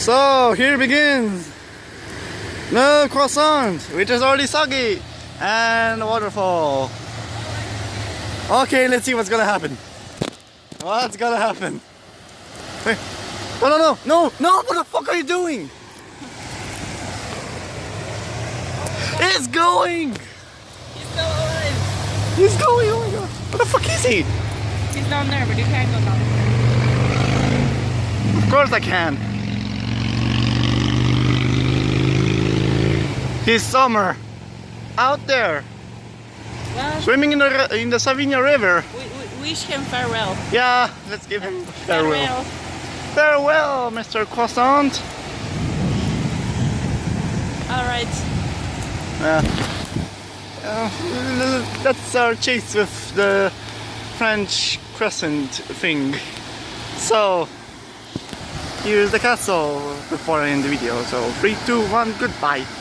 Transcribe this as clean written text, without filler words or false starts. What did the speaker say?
So here begins the croissant, which is already soggy, and the waterfall. Okay, let's see what's gonna happen. What's gonna happen? Wait. No, what the fuck are you doing? It's going! He's still alive. He's going, oh my god. What the fuck is he? He's down there, but you can't go down there. Of course I can. He's summer. Out there. Well, Swimming in the Savinia River. we wish him farewell. Yeah, let's give him farewell. Farewell. Farewell, Mr. Croissant. Alright. That's our chase with the French crescent thing. So, here's the castle before I end the video. So, 3, 2, 1, goodbye.